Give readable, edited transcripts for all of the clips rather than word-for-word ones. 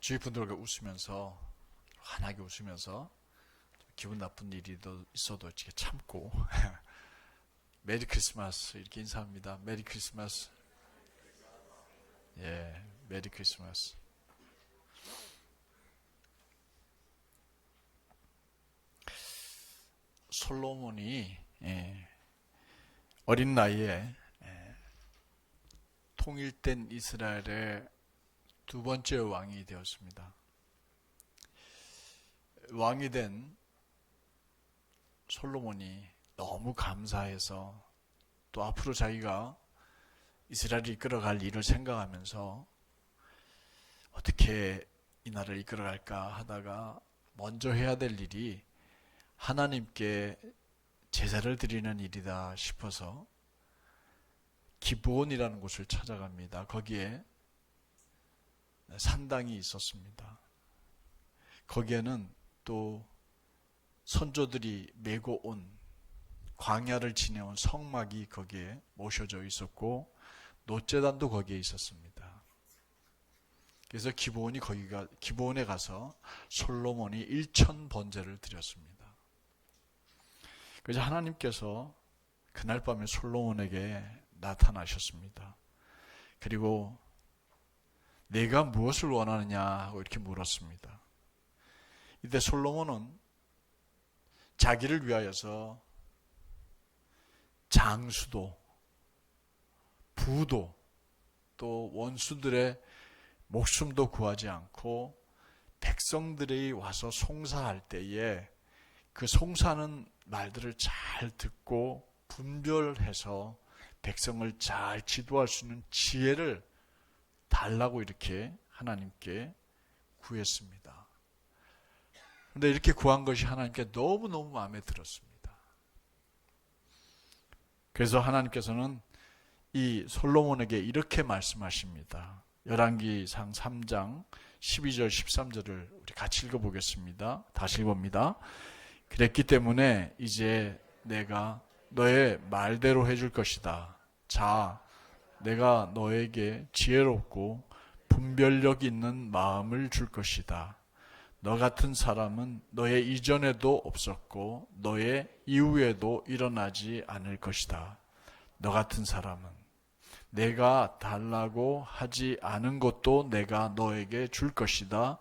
주위 분들과 웃으면서 환하게 웃으면서 기분 나쁜 일이 있어도 이렇게 참고 메리 크리스마스 이렇게 인사합니다. 메리 크리스마스. 예, 메리 크리스마스. 솔로몬이 어린 나이에 통일된 이스라엘의 두 번째 왕이 되었습니다. 왕이 된 솔로몬이 너무 감사해서 또 앞으로 자기가 이스라엘을 이끌어갈 일을 생각하면서 어떻게 이 나라를 이끌어갈까 하다가 먼저 해야 될 일이 하나님께 제사를 드리는 일이다 싶어서 기브온이라는 곳을 찾아갑니다. 거기에 산당이 있었습니다. 거기에는 또 선조들이 메고 온 광야를 지내온 성막이 거기에 모셔져 있었고 노제단도 거기에 있었습니다. 그래서 기브온에 가서 솔로몬이 1000번제를 드렸습니다. 그래서 하나님께서 그날 밤에 솔로몬에게 나타나셨습니다. 그리고 내가 무엇을 원하느냐 하고 이렇게 물었습니다. 이때 솔로몬은 자기를 위하여서 장수도, 부도, 또 원수들의 목숨도 구하지 않고 백성들이 와서 송사할 때에 그 송사하는 말들을 잘 듣고 분별해서 백성을 잘 지도할 수 있는 지혜를 달라고 이렇게 하나님께 구했습니다. 그런데 이렇게 구한 것이 하나님께 너무너무 마음에 들었습니다. 그래서 하나님께서는 이 솔로몬에게 이렇게 말씀하십니다. 열왕기상 3장 12절 13절을 우리 같이 읽어보겠습니다. 다시 읽어봅니다. 그랬기 때문에 이제 내가 너의 말대로 해줄 것이다. 자, 내가 너에게 지혜롭고 분별력 있는 마음을 줄 것이다. 너 같은 사람은 너의 이전에도 없었고 너의 이후에도 일어나지 않을 것이다. 너 같은 사람은 내가 달라고 하지 않은 것도 내가 너에게 줄 것이다.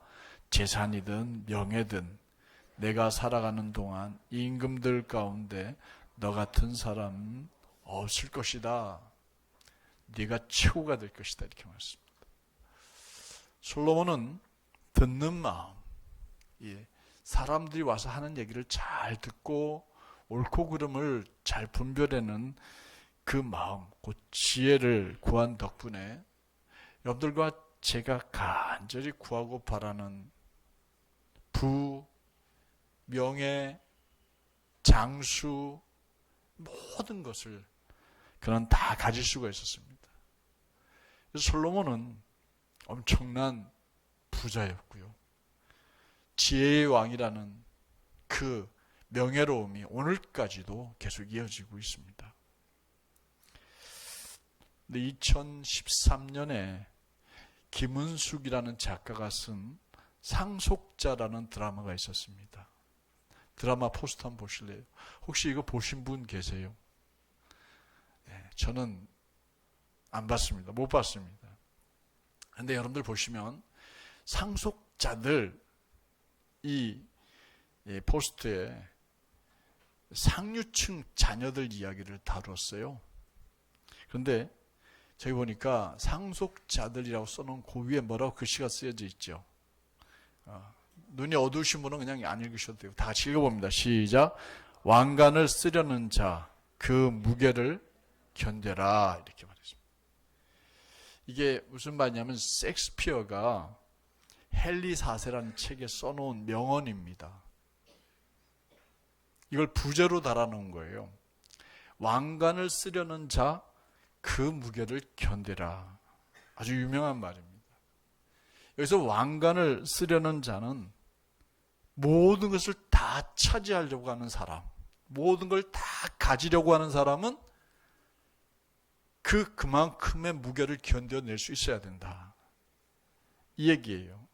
재산이든 명예든 내가 살아가는 동안 임금들 가운데 너 같은 사람은 없을 것이다. 네가 최고가 될 것이다. 이렇게 말했습니다. 솔로몬은 듣는 마음, 사람들이 와서 하는 얘기를 잘 듣고 옳고 그름을 잘 분별하는 그 마음, 그 지혜를 구한 덕분에 여러분들과 제가 간절히 구하고 바라는 부, 명예, 장수, 모든 것을 그는 다 가질 수가 있었습니다. 솔로몬은 엄청난 부자였고요. 지혜의 왕이라는 그 명예로움이 오늘까지도 계속 이어지고 있습니다. 2013년에 김은숙이라는 작가가 쓴 상속자라는 드라마가 있었습니다. 드라마 포스터 한번 보실래요? 혹시 이거 보신 분 계세요? 네, 저는 안 봤습니다. 못 봤습니다. 그런데 여러분들 보시면 상속자들 이 포스트에 상류층 자녀들 이야기를 다뤘어요. 그런데 저기 보니까 상속자들이라고 써놓은 그 위에 뭐라고 글씨가 쓰여져 있죠. 눈이 어두우신 분은 그냥 안 읽으셔도 되고 다 같이 읽어봅니다. 시작. 왕관을 쓰려는 자 그 무게를 견뎌라 이렇게 말했습니다. 이게 무슨 말이냐면 셰익스피어가 헨리 4세라는 책에 써놓은 명언입니다. 이걸 부제로 달아놓은 거예요. 왕관을 쓰려는 자 그 무게를 견뎌라. 아주 유명한 말입니다. 여기서 왕관을 쓰려는 자는 모든 것을 다 차지하려고 하는 사람, 모든 걸 다 가지려고 하는 사람은 그만큼의 무게를 견뎌낼 수 있어야 된다. 이 얘기예요.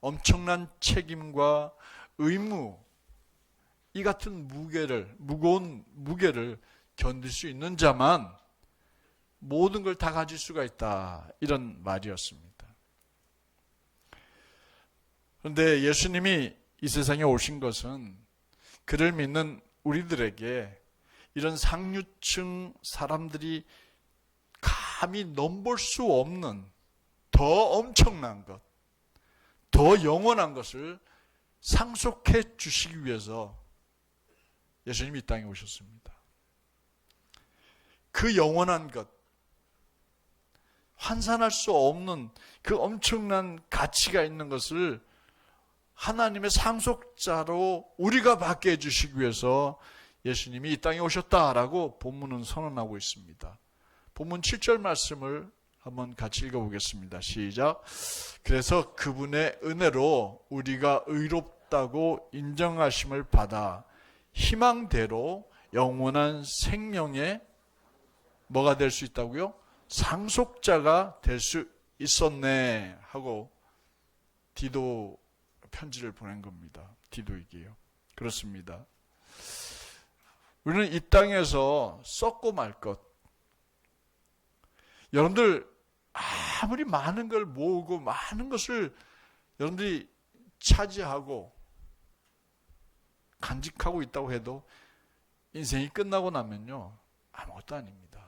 엄청난 책임과 의무, 이 같은 무거운 무게를 견딜 수 있는 자만 모든 걸 다 가질 수가 있다, 이런 말이었습니다. 그런데 예수님이 이 세상에 오신 것은 그를 믿는 우리들에게 이런 상류층 사람들이 감히 넘볼 수 없는 더 엄청난 것, 더 영원한 것을 상속해 주시기 위해서 예수님이 이 땅에 오셨습니다. 그 영원한 것, 환산할 수 없는 그 엄청난 가치가 있는 것을 하나님의 상속자로 우리가 받게 해주시기 위해서 예수님이 이 땅에 오셨다라고 본문은 선언하고 있습니다. 본문 7절 말씀을 한번 같이 읽어보겠습니다. 시작. 그래서 그분의 은혜로 우리가 의롭다고 인정하심을 받아 희망대로 영원한 생명의 뭐가 될 수 있다고요? 상속자가 될 수 있었네 하고 디도 편지를 보낸 겁니다. 디도에게요. 그렇습니다. 우리는 이 땅에서 썩고 말 것, 여러분들 아무리 많은 걸 모으고 많은 것을 여러분들이 차지하고 간직하고 있다고 해도 인생이 끝나고 나면요, 아무것도 아닙니다.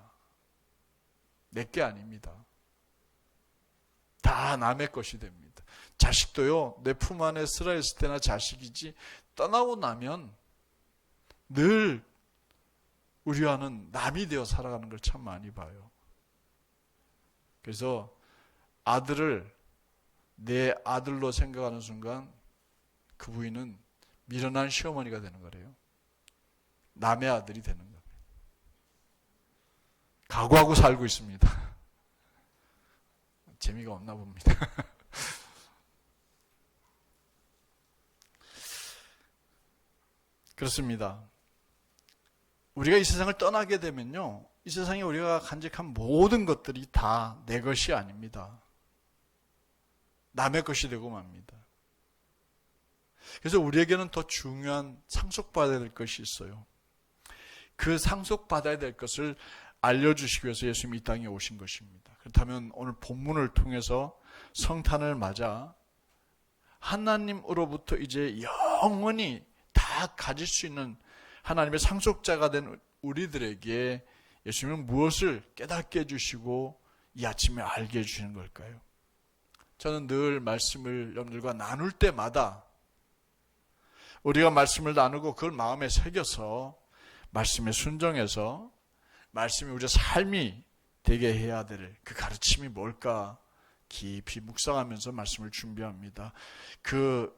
내게 아닙니다. 다 남의 것이 됩니다. 자식도요, 내 품 안에 쓰라했을 때나 자식이지, 떠나고 나면 늘 우리와는 남이 되어 살아가는 걸 참 많이 봐요. 그래서 아들을 내 아들로 생각하는 순간 그 부인은 미련한 시어머니가 되는 거래요. 남의 아들이 되는 겁니다. 각오하고 살고 있습니다. 재미가 없나 봅니다. 그렇습니다. 우리가 이 세상을 떠나게 되면요, 이 세상에 우리가 간직한 모든 것들이 다 내 것이 아닙니다. 남의 것이 되고 맙니다. 그래서 우리에게는 더 중요한 상속받아야 될 것이 있어요. 그 상속받아야 될 것을 알려주시기 위해서 예수님이 이 땅에 오신 것입니다. 그렇다면 오늘 본문을 통해서 성탄을 맞아 하나님으로부터 이제 영원히 다 가질 수 있는 하나님의 상속자가 된 우리들에게 예수님은 무엇을 깨닫게 해주시고 이 아침에 알게 해주시는 걸까요? 저는 늘 말씀을 여러분들과 나눌 때마다 우리가 말씀을 나누고 그걸 마음에 새겨서 말씀에 순종해서 말씀이 우리의 삶이 되게 해야 될 그 가르침이 뭘까 깊이 묵상하면서 말씀을 준비합니다. 그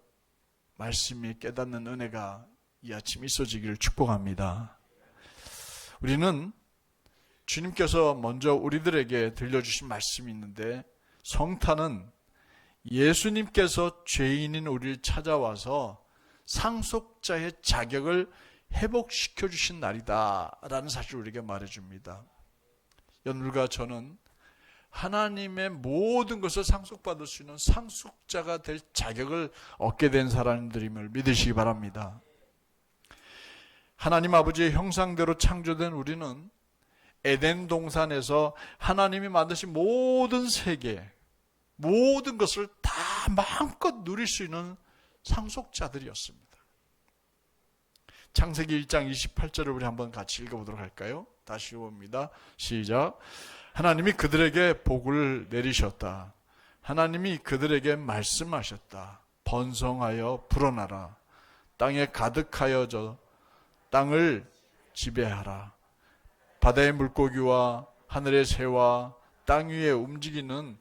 말씀이 깨닫는 은혜가 이 아침 있어지기를 축복합니다. 우리는 주님께서 먼저 우리들에게 들려주신 말씀이 있는데, 성탄은 예수님께서 죄인인 우리를 찾아와서 상속자의 자격을 회복시켜 주신 날이다 라는 사실을 우리에게 말해줍니다. 여러분과 저는 하나님의 모든 것을 상속받을 수 있는 상속자가 될 자격을 얻게 된 사람들임을 믿으시기 바랍니다. 하나님 아버지의 형상대로 창조된 우리는 에덴 동산에서 하나님이 만드신 모든 세계, 모든 것을 다 마음껏 누릴 수 있는 상속자들이었습니다. 창세기 1장 28절을 우리 한번 같이 읽어보도록 할까요? 다시 봅니다. 시작. 하나님이 그들에게 복을 내리셨다. 하나님이 그들에게 말씀하셨다. 번성하여 불어나라. 땅에 가득하여져 땅을 지배하라. 바다의 물고기와 하늘의 새와 땅 위에 움직이는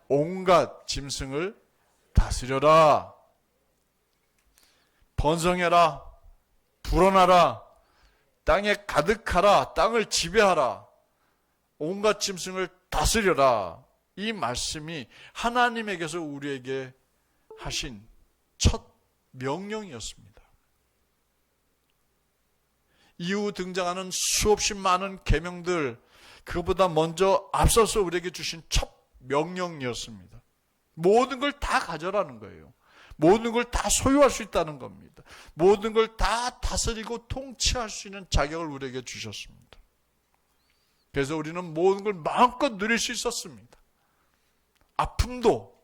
온갖 짐승을 다스려라. 번성해라. 불어나라. 땅에 가득하라. 땅을 지배하라. 온갖 짐승을 다스려라. 이 말씀이 하나님에게서 우리에게 하신 첫 명령이었습니다. 이후 등장하는 수없이 많은 계명들, 그것보다 먼저 앞서서 우리에게 주신 첫 명령이었습니다. 모든 걸 다 가져라는 거예요. 모든 걸 다 소유할 수 있다는 겁니다. 모든 걸 다 다스리고 통치할 수 있는 자격을 우리에게 주셨습니다. 그래서 우리는 모든 걸 마음껏 누릴 수 있었습니다. 아픔도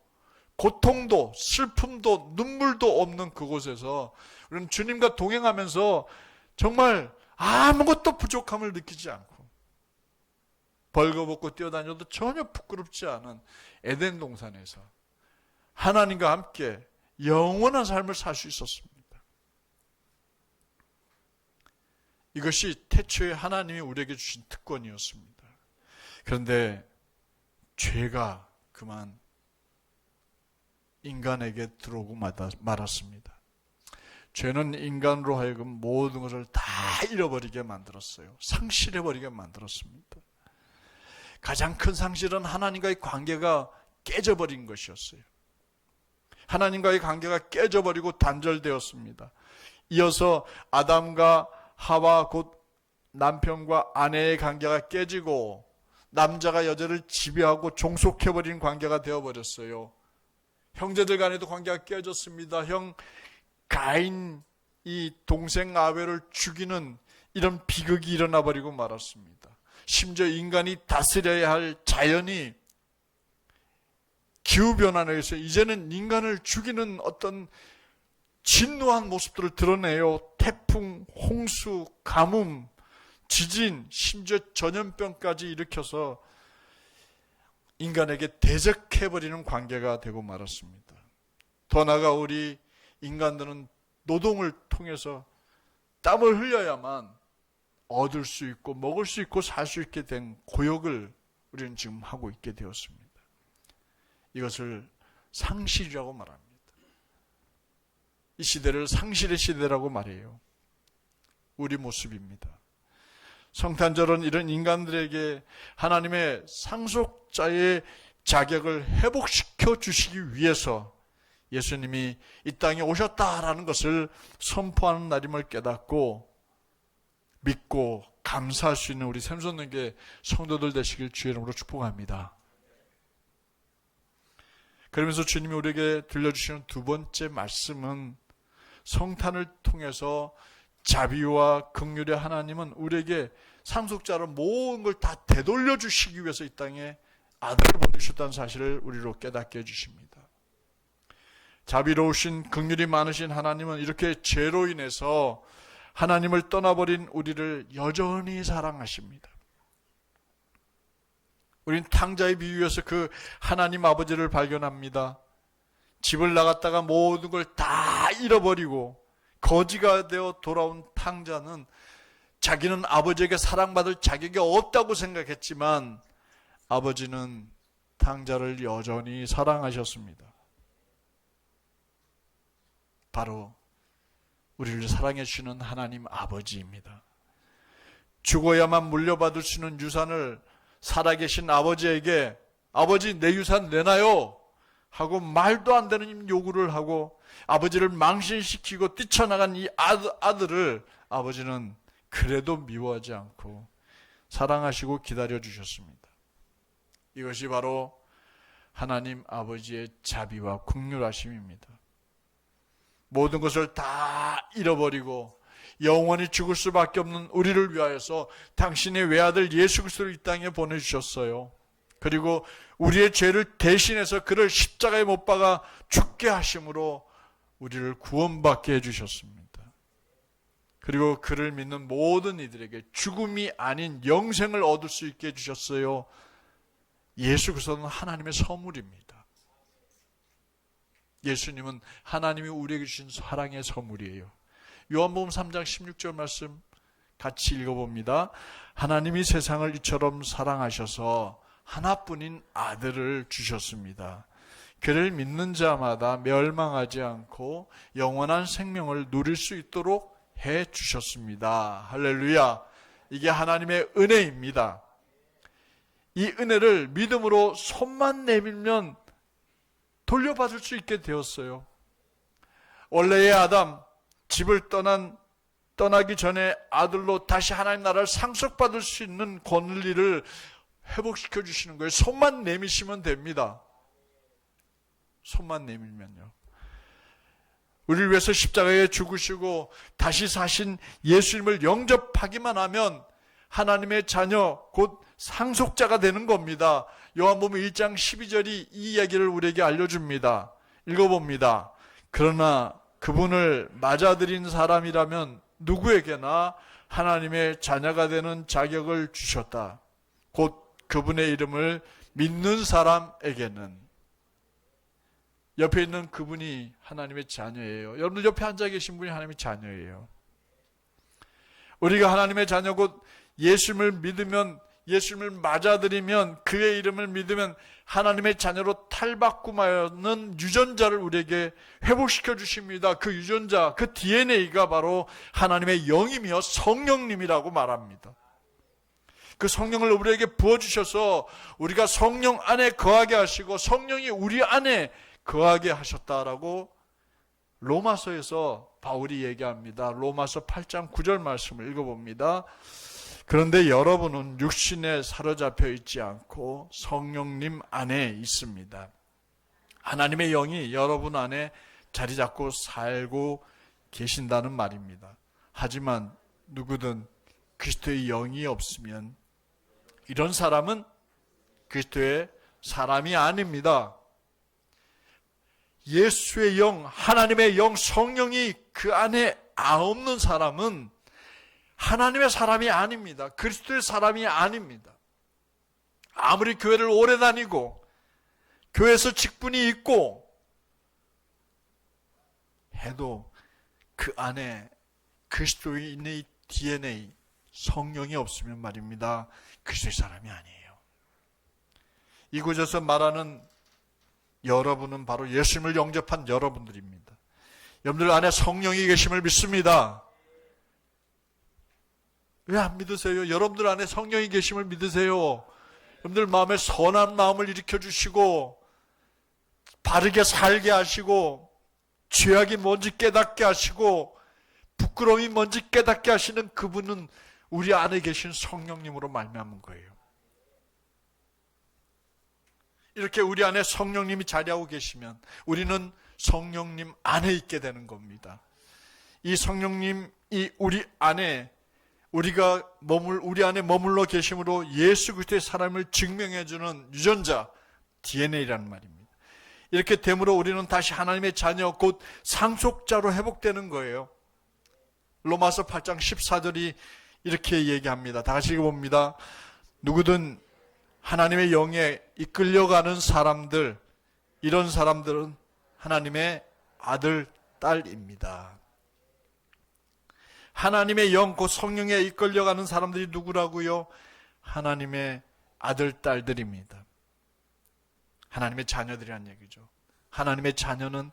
고통도 슬픔도 눈물도 없는 그곳에서 우리는 주님과 동행하면서 정말 아무것도 부족함을 느끼지 않고 벌거벗고 뛰어다녀도 전혀 부끄럽지 않은 에덴 동산에서 하나님과 함께 영원한 삶을 살 수 있었습니다. 이것이 태초에 하나님이 우리에게 주신 특권이었습니다. 그런데 죄가 그만 인간에게 들어오고 말았습니다. 죄는 인간으로 하여금 모든 것을 다 잃어버리게 만들었어요. 상실해버리게 만들었습니다. 가장 큰 상실은 하나님과의 관계가 깨져버린 것이었어요. 하나님과의 관계가 깨져버리고 단절되었습니다. 이어서 아담과 하와 곧 남편과 아내의 관계가 깨지고 남자가 여자를 지배하고 종속해버린 관계가 되어버렸어요. 형제들 간에도 관계가 깨졌습니다. 형 가인 이 동생 아벨을 죽이는 이런 비극이 일어나버리고 말았습니다. 심지어 인간이 다스려야 할 자연이 기후변화에 의해서 이제는 인간을 죽이는 어떤 진노한 모습들을 드러내요. 태풍, 홍수, 가뭄, 지진, 심지어 전염병까지 일으켜서 인간에게 대적해버리는 관계가 되고 말았습니다. 더 나아가 우리 인간들은 노동을 통해서 땀을 흘려야만 얻을 수 있고 먹을 수 있고 살 수 있게 된 고역을 우리는 지금 하고 있게 되었습니다. 이것을 상실이라고 말합니다. 이 시대를 상실의 시대라고 말해요. 우리 모습입니다. 성탄절은 이런 인간들에게 하나님의 상속자의 자격을 회복시켜 주시기 위해서 예수님이 이 땅에 오셨다라는 것을 선포하는 날임을 깨닫고 믿고 감사할 수 있는 우리 샘솟는게 성도들 되시길 주의 이름으로 축복합니다. 그러면서 주님이 우리에게 들려주시는 두 번째 말씀은 성탄을 통해서 자비와 긍휼의 하나님은 우리에게 상속자로 모든 걸 다 되돌려 주시기 위해서 이 땅에 아들을 보내주셨다는 사실을 우리로 깨닫게 해주십니다. 자비로우신 긍휼이 많으신 하나님은 이렇게 죄로 인해서 하나님을 떠나버린 우리를 여전히 사랑하십니다. 우린 탕자의 비유에서 그 하나님 아버지를 발견합니다. 집을 나갔다가 모든 걸 다 잃어버리고 거지가 되어 돌아온 탕자는 자기는 아버지에게 사랑받을 자격이 없다고 생각했지만 아버지는 탕자를 여전히 사랑하셨습니다. 바로 우리를 사랑해 주시는 하나님 아버지입니다. 죽어야만 물려받을 수 있는 유산을 살아계신 아버지에게 아버지 내 유산 내놔요 하고 말도 안 되는 요구를 하고 아버지를 망신시키고 뛰쳐나간 이 아들을 아버지는 그래도 미워하지 않고 사랑하시고 기다려주셨습니다. 이것이 바로 하나님 아버지의 자비와 긍휼하심입니다. 모든 것을 다 잃어버리고 영원히 죽을 수밖에 없는 우리를 위하여서 당신의 외아들 예수 그리스도를 이 땅에 보내주셨어요. 그리고 우리의 죄를 대신해서 그를 십자가에 못 박아 죽게 하심으로 우리를 구원받게 해주셨습니다. 그리고 그를 믿는 모든 이들에게 죽음이 아닌 영생을 얻을 수 있게 해주셨어요. 예수 그리스도는 하나님의 선물입니다. 예수님은 하나님이 우리에게 주신 사랑의 선물이에요. 요한복음 3장 16절 말씀 같이 읽어봅니다. 하나님이 세상을 이처럼 사랑하셔서 하나뿐인 아들을 주셨습니다. 그를 믿는 자마다 멸망하지 않고 영원한 생명을 누릴 수 있도록 해 주셨습니다. 할렐루야. 이게 하나님의 은혜입니다. 이 은혜를 믿음으로 손만 내밀면 돌려받을 수 있게 되었어요. 원래의 아담, 집을 떠나기 전에 아들로 다시 하나님 나라를 상속받을 수 있는 권리를 회복시켜 주시는 거예요. 손만 내미시면 됩니다. 손만 내밀면요. 우리를 위해서 십자가에 죽으시고 다시 사신 예수님을 영접하기만 하면 하나님의 자녀, 곧 상속자가 되는 겁니다. 요한복음 1장 12절이 이 이야기를 우리에게 알려줍니다. 읽어봅니다. 그러나 그분을 맞아들인 사람이라면 누구에게나 하나님의 자녀가 되는 자격을 주셨다. 곧 그분의 이름을 믿는 사람에게는. 옆에 있는 그분이 하나님의 자녀예요. 여러분들 옆에 앉아 계신 분이 하나님의 자녀예요. 우리가 하나님의 자녀 곧 예수님을 믿으면, 예수님을 맞아들이면, 그의 이름을 믿으면 하나님의 자녀로 탈바꿈하는 유전자를 우리에게 회복시켜 주십니다. 그 유전자, 그 DNA가 바로 하나님의 영이며 성령님이라고 말합니다. 그 성령을 우리에게 부어주셔서 우리가 성령 안에 거하게 하시고 성령이 우리 안에 거하게 하셨다라고 로마서에서 바울이 얘기합니다. 로마서 8장 9절 말씀을 읽어봅니다. 그런데 여러분은 육신에 사로잡혀 있지 않고 성령님 안에 있습니다. 하나님의 영이 여러분 안에 자리 잡고 살고 계신다는 말입니다. 하지만 누구든 그리스도의 영이 없으면 이런 사람은 그리스도의 사람이 아닙니다. 예수의 영, 하나님의 영, 성령이 그 안에 없는 사람은 하나님의 사람이 아닙니다. 그리스도의 사람이 아닙니다. 아무리 교회를 오래 다니고 교회에서 직분이 있고 해도 그 안에 그리스도의 있는 이 DNA, 성령이 없으면 말입니다. 그리스도의 사람이 아니에요. 이곳에서 말하는 여러분은 바로 예수님을 영접한 여러분들입니다. 여러분들 안에 성령이 계심을 믿습니다. 왜 안 믿으세요? 여러분들 안에 성령이 계심을 믿으세요. 여러분들 마음에 선한 마음을 일으켜 주시고 바르게 살게 하시고 죄악이 뭔지 깨닫게 하시고 부끄러움이 뭔지 깨닫게 하시는 그분은 우리 안에 계신 성령님으로 말미암은 거예요. 이렇게 우리 안에 성령님이 자리하고 계시면 우리는 성령님 안에 있게 되는 겁니다. 이 성령님이 우리 안에 우리 안에 머물러 계심으로 예수 그리스도의 사람을 증명해주는 유전자 DNA라는 말입니다. 이렇게 됨으로 우리는 다시 하나님의 자녀 곧 상속자로 회복되는 거예요. 로마서 8장 14절이 이렇게 얘기합니다. 다 같이 읽어봅니다. 누구든 하나님의 영에 이끌려가는 사람들, 이런 사람들은 하나님의 아들, 딸입니다. 하나님의 영, 곧 성령에 이끌려가는 사람들이 누구라고요? 하나님의 아들, 딸들입니다. 하나님의 자녀들이란 얘기죠. 하나님의 자녀는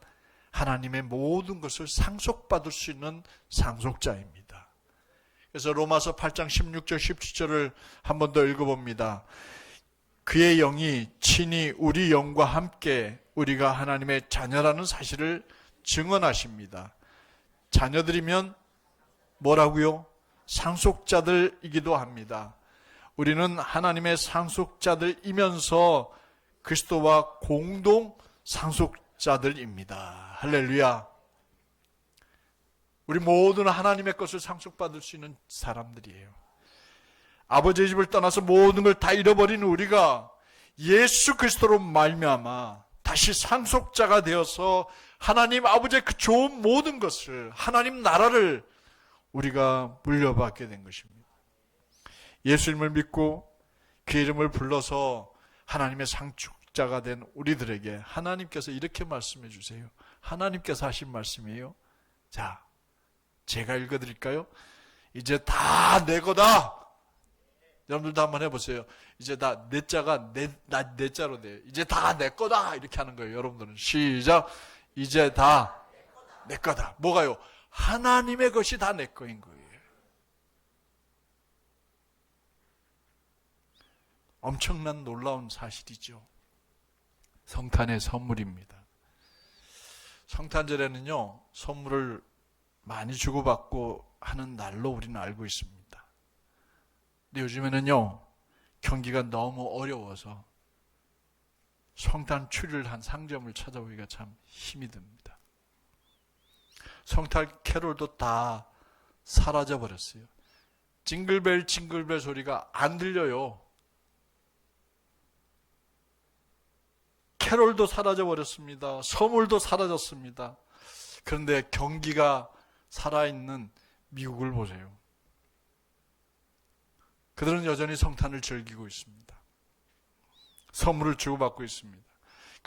하나님의 모든 것을 상속받을 수 있는 상속자입니다. 그래서 로마서 8장 16절 17절을 한 번 더 읽어봅니다. 그의 영이 친히 우리 영과 함께 우리가 하나님의 자녀라는 사실을 증언하십니다. 자녀들이면 뭐라고요? 상속자들이기도 합니다. 우리는 하나님의 상속자들이면서 그리스도와 공동 상속자들입니다. 할렐루야. 우리 모두는 하나님의 것을 상속받을 수 있는 사람들이에요. 아버지의 집을 떠나서 모든 걸 다 잃어버린 우리가 예수 그리스도로 말미암아 다시 상속자가 되어서 하나님 아버지의 그 좋은 모든 것을, 하나님 나라를 우리가 물려받게 된 것입니다. 예수님을 믿고 그 이름을 불러서 하나님의 상속자가 된 우리들에게 하나님께서 이렇게 말씀해 주세요. 하나님께서 하신 말씀이에요. 자, 제가 읽어드릴까요? 이제 다 내 거다. 여러분들도 한번 해보세요. 이제 다 내 자가 내 자로 돼요. 이제 다 내 거다. 이렇게 하는 거예요. 여러분들은 시작. 이제 다 내 거다. 뭐가요? 하나님의 것이 다 내 거인 거예요. 엄청난 놀라운 사실이죠. 성탄의 선물입니다. 성탄절에는요, 선물을 많이 주고받고 하는 날로 우리는 알고 있습니다. 근데 요즘에는요, 경기가 너무 어려워서 성탄 추리를 한 상점을 찾아보기가 참 힘이 듭니다. 성탄 캐롤도 다 사라져 버렸어요. 징글벨 징글벨 소리가 안 들려요. 캐롤도 사라져 버렸습니다. 선물도 사라졌습니다. 그런데 경기가 살아있는 미국을 보세요. 그들은 여전히 성탄을 즐기고 있습니다. 선물을 주고받고 있습니다.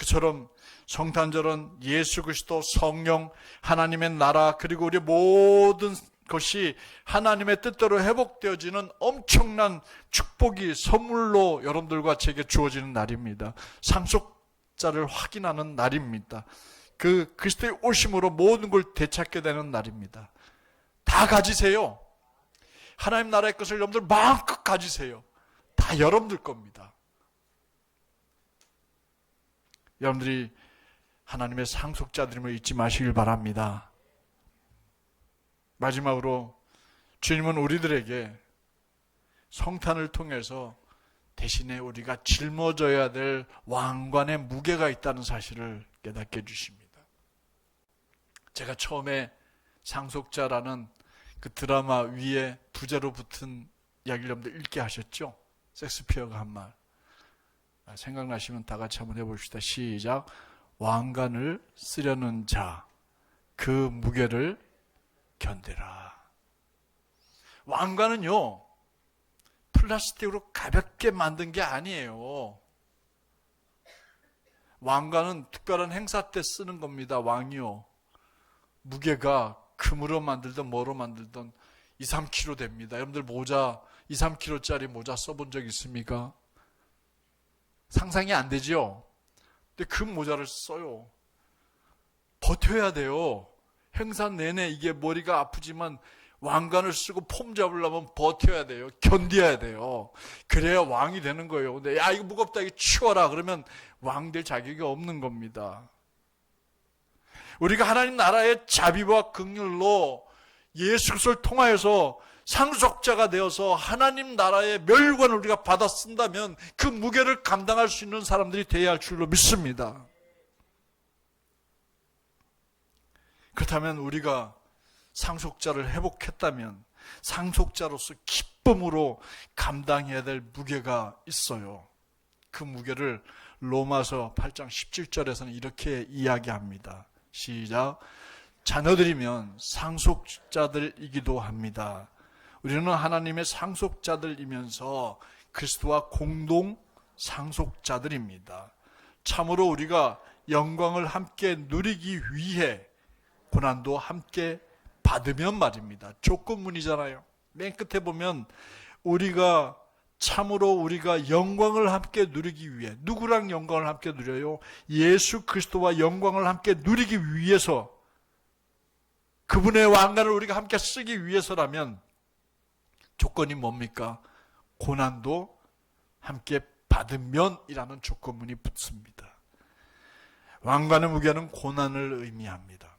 그처럼 성탄절은 예수 그리스도, 성령, 하나님의 나라, 그리고 우리 모든 것이 하나님의 뜻대로 회복되어지는 엄청난 축복이 선물로 여러분들과 제게 주어지는 날입니다. 상속자를 확인하는 날입니다. 그 그리스도의 오심으로 모든 걸 되찾게 되는 날입니다. 다 가지세요. 하나님 나라의 것을 여러분들 마음껏 가지세요. 다 여러분들 겁니다. 여러분들이 하나님의 상속자들임을 잊지 마시길 바랍니다. 마지막으로 주님은 우리들에게 성탄을 통해서 대신에 우리가 짊어져야 될 왕관의 무게가 있다는 사실을 깨닫게 해주십니다. 제가 처음에 상속자라는 그 드라마 위에 부제로 붙은 이야기를 여러분들 읽게 하셨죠? 섹스피어가 한 말. 생각나시면 다 같이 한번 해봅시다. 시작. 왕관을 쓰려는 자, 그 무게를 견디라. 왕관은요, 플라스틱으로 가볍게 만든 게 아니에요. 왕관은 특별한 행사 때 쓰는 겁니다. 왕이요. 무게가 금으로 만들든 뭐로 만들든 2, 3kg 됩니다. 여러분들 모자 2, 3kg짜리 모자 써본 적 있습니까? 상상이 안 되죠? 근데 그 모자를 써요. 버텨야 돼요. 행사 내내 이게 머리가 아프지만 왕관을 쓰고 폼 잡으려면 버텨야 돼요. 견뎌야 돼요. 그래야 왕이 되는 거예요. 근데 야 이거 무겁다, 이거 치워라 그러면 왕 될 자격이 없는 겁니다. 우리가 하나님 나라의 자비와 긍휼로 예수 그리스도를 통하여서 상속자가 되어서 하나님 나라의 멸관을 우리가 받아 쓴다면 그 무게를 감당할 수 있는 사람들이 되어야 할 줄로 믿습니다. 그렇다면 우리가 상속자를 회복했다면 상속자로서 기쁨으로 감당해야 될 무게가 있어요. 그 무게를 로마서 8장 17절에서는 이렇게 이야기합니다. 시작. 자녀들이면 상속자들이기도 합니다. 우리는 하나님의 상속자들이면서 그리스도와 공동 상속자들입니다. 참으로 우리가 영광을 함께 누리기 위해 고난도 함께 받으면 말입니다. 조건문이잖아요. 맨 끝에 보면 참으로 우리가 영광을 함께 누리기 위해, 누구랑 영광을 함께 누려요? 예수 그리스도와 영광을 함께 누리기 위해서, 그분의 왕관을 우리가 함께 쓰기 위해서라면 조건이 뭡니까? 고난도 함께 받으면이라는 조건문이 붙습니다. 왕관의 무게는 고난을 의미합니다.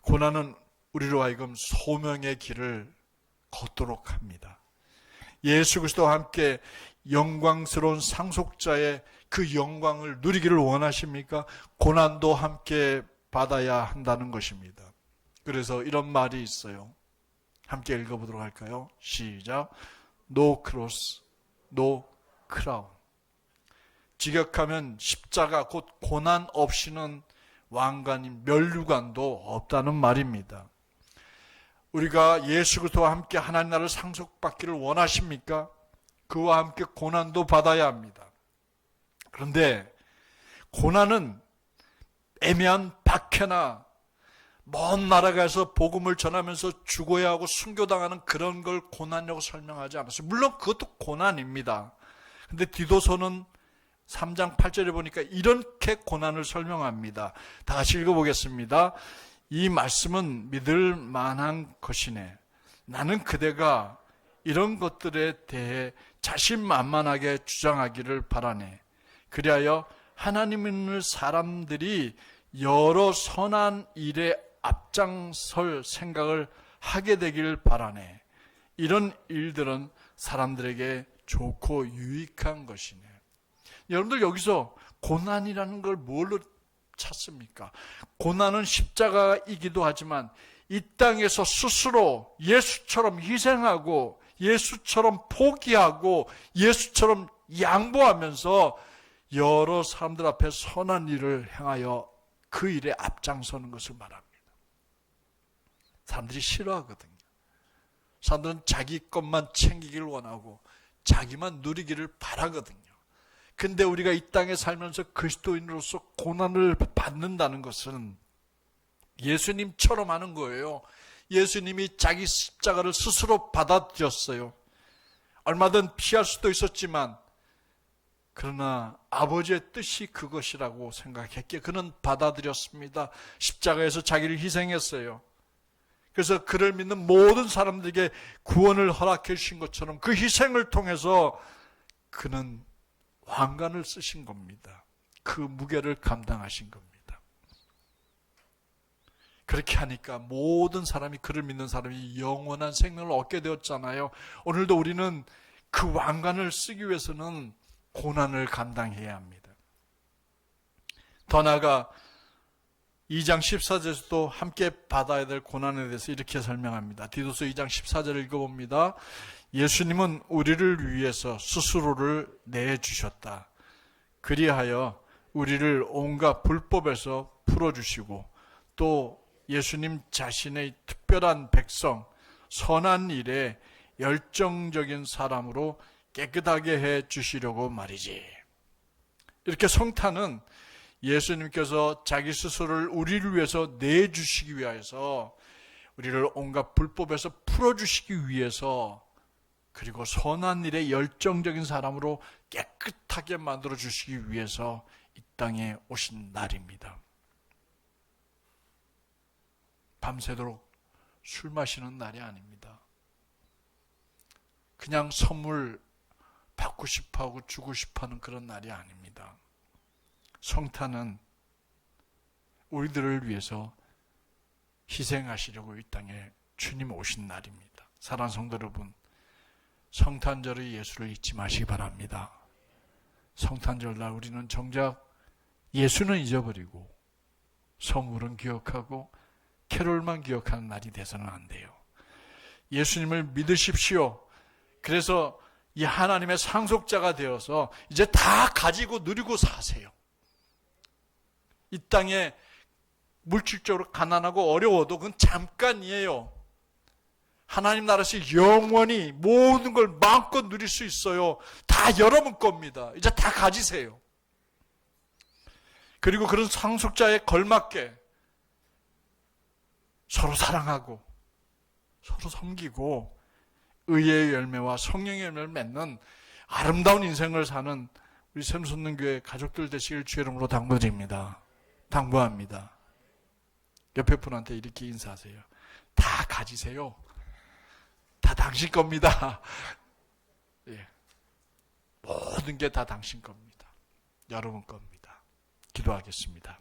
고난은 우리로 하여금 소명의 길을 걷도록 합니다. 예수 그리스도와 함께 영광스러운 상속자의 그 영광을 누리기를 원하십니까? 고난도 함께 받아야 한다는 것입니다. 그래서 이런 말이 있어요. 함께 읽어보도록 할까요? 시작. No cross, no crown. 직역하면 십자가, 곧 고난 없이는 왕관인 면류관도 없다는 말입니다. 우리가 예수 그리스도와 함께 하나님 나라를 상속받기를 원하십니까? 그와 함께 고난도 받아야 합니다. 그런데 고난은 애매한 박해나 먼 나라 가서 복음을 전하면서 죽어야 하고 순교당하는 그런 걸 고난이라고 설명하지 않았어요. 물론 그것도 고난입니다. 근데 디도서는 3장 8절에 보니까 이렇게 고난을 설명합니다. 다 같이 읽어보겠습니다. 이 말씀은 믿을 만한 것이네. 나는 그대가 이런 것들에 대해 자신만만하게 주장하기를 바라네. 그리하여 하나님 있는 사람들이 여러 선한 일에 앞장설 생각을 하게 되길 바라네. 이런 일들은 사람들에게 좋고 유익한 것이네. 여러분들 여기서 고난이라는 걸 뭘로 찾습니까? 고난은 십자가이기도 하지만 이 땅에서 스스로 예수처럼 희생하고 예수처럼 포기하고 예수처럼 양보하면서 여러 사람들 앞에 선한 일을 행하여 그 일에 앞장서는 것을 말합니다. 사람들이 싫어하거든요. 사람들은 자기 것만 챙기기를 원하고 자기만 누리기를 바라거든요. 근데 우리가 이 땅에 살면서 그리스도인으로서 고난을 받는다는 것은 예수님처럼 하는 거예요. 예수님이 자기 십자가를 스스로 받아들였어요. 얼마든 피할 수도 있었지만 그러나 아버지의 뜻이 그것이라고 생각했기에 그는 받아들였습니다. 십자가에서 자기를 희생했어요. 그래서 그를 믿는 모든 사람들에게 구원을 허락해 주신 것처럼 그 희생을 통해서 그는 왕관을 쓰신 겁니다. 그 무게를 감당하신 겁니다. 그렇게 하니까 모든 사람이, 그를 믿는 사람이 영원한 생명을 얻게 되었잖아요. 오늘도 우리는 그 왕관을 쓰기 위해서는 고난을 감당해야 합니다. 더 나아가 2장 14절에서도 함께 받아야 될 고난에 대해서 이렇게 설명합니다. 디도서 2장 14절을 읽어봅니다. 예수님은 우리를 위해서 스스로를 내주셨다. 그리하여 우리를 온갖 불법에서 풀어주시고 또 예수님 자신의 특별한 백성, 선한 일에 열정적인 사람으로 깨끗하게 해 주시려고 말이지. 이렇게 성탄은 예수님께서 자기 스스로를 우리를 위해서 내주시기 위해서, 우리를 온갖 불법에서 풀어주시기 위해서, 그리고 선한 일에 열정적인 사람으로 깨끗하게 만들어 주시기 위해서 이 땅에 오신 날입니다. 밤새도록 술 마시는 날이 아닙니다. 그냥 선물 받고 싶어하고 주고 싶어하는 그런 날이 아닙니다. 성탄은 우리들을 위해서 희생하시려고 이 땅에 주님 오신 날입니다. 사랑하는 성도 여러분, 성탄절의 예수를 잊지 마시기 바랍니다. 성탄절날 우리는 정작 예수는 잊어버리고 선물은 기억하고 캐롤만 기억하는 날이 돼서는 안 돼요. 예수님을 믿으십시오. 그래서 이 하나님의 상속자가 되어서 이제 다 가지고 누리고 사세요. 이 땅에 물질적으로 가난하고 어려워도 그건 잠깐이에요. 하나님 나라에서 영원히 모든 걸 마음껏 누릴 수 있어요. 다 여러분 겁니다. 이제 다 가지세요. 그리고 그런 상속자에 걸맞게 서로 사랑하고 서로 섬기고 의의 열매와 성령의 열매를 맺는 아름다운 인생을 사는 우리 샘솟는 교회 가족들 되시길 주의 이름으로 당부드립니다. 당부합니다. 옆에 분한테 이렇게 인사하세요. 다 가지세요. 다 당신 겁니다. 예. 모든 게 다 당신 겁니다. 여러분 겁니다. 기도하겠습니다.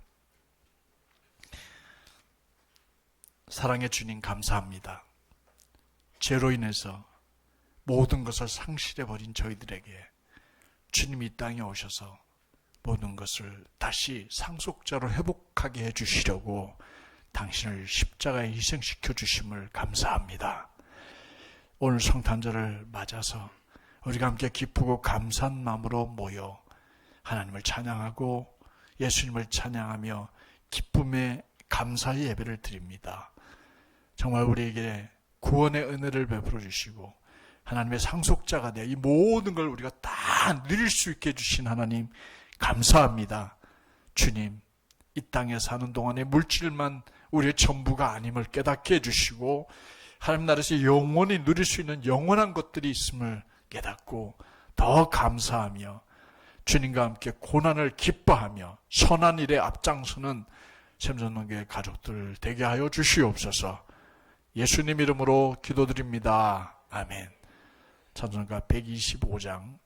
사랑의 주님 감사합니다. 죄로 인해서 모든 것을 상실해버린 저희들에게 주님이 이 땅에 오셔서 모든 것을 다시 상속자로 회복하게 해주시려고 당신을 십자가에 희생시켜 주심을 감사합니다. 오늘 성탄절을 맞아서 우리가 함께 기쁘고 감사한 마음으로 모여 하나님을 찬양하고 예수님을 찬양하며 기쁨의 감사의 예배를 드립니다. 정말 우리에게 구원의 은혜를 베풀어 주시고 하나님의 상속자가 되어 이 모든 걸 우리가 다 누릴 수 있게 해주신 하나님 감사합니다. 주님, 이 땅에 사는 동안에 물질만 우리의 전부가 아님을 깨닫게 해주시고 하나님 나라에서 영원히 누릴 수 있는 영원한 것들이 있음을 깨닫고 더 감사하며 주님과 함께 고난을 기뻐하며 선한 일에 앞장서는 샘솟는교회 가족들 되게 하여 주시옵소서. 예수님 이름으로 기도드립니다. 아멘. 찬송가 125장